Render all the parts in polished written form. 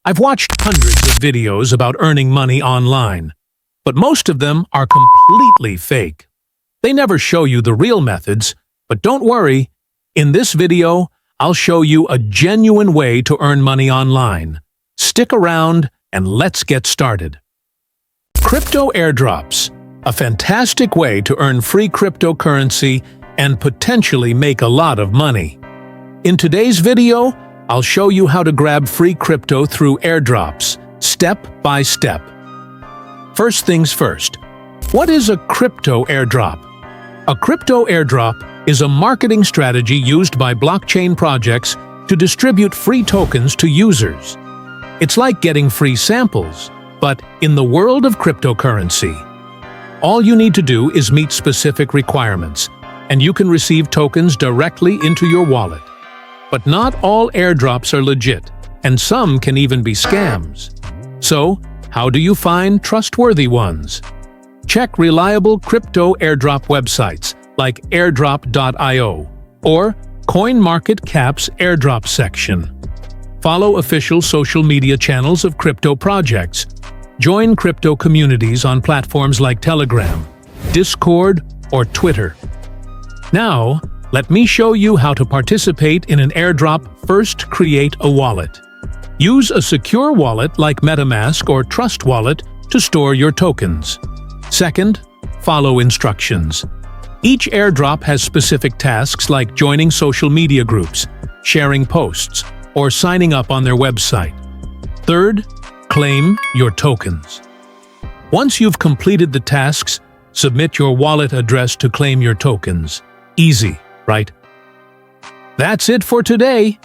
I've watched hundreds of videos about earning money online, but most of them are completely fake. They never show you the real methods, but don't worry, in this video, I'll show you a genuine way to earn money online. Stick around and let's get started. Crypto airdrops, a fantastic way to earn free cryptocurrency and potentially make a lot of money. In today's video, I'll show you how to grab free crypto through airdrops, step by step. First things first, what is a crypto airdrop? A crypto airdrop is a marketing strategy used by blockchain projects to distribute free tokens to users. It's like getting free samples, but in the world of cryptocurrency. All you need to do is meet specific requirements, and you can receive tokens directly into your wallet. But not all airdrops are legit, and some can even be scams. So, how do you find trustworthy ones? Check reliable crypto airdrop websites like airdrop.io or CoinMarketCap's airdrop section. Follow official social media channels of crypto projects. Join crypto communities on platforms like Telegram, Discord, or Twitter. Now, let me show you how to participate in an airdrop. First, create a wallet. Use a secure wallet like MetaMask or Trust Wallet to store your tokens. Second, follow instructions. Each airdrop has specific tasks like joining social media groups, sharing posts, or signing up on their website. Third, claim your tokens. Once you've completed the tasks, submit your wallet address to claim your tokens. Easy, right? That's it for today.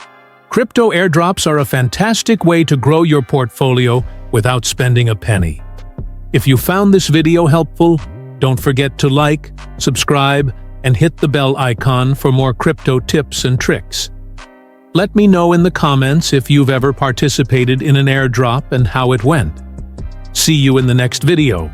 Crypto airdrops are a fantastic way to grow your portfolio without spending a penny. If you found this video helpful, don't forget to like, subscribe, and hit the bell icon for more crypto tips and tricks. Let me know in the comments if you've ever participated in an airdrop and how it went. See you in the next video.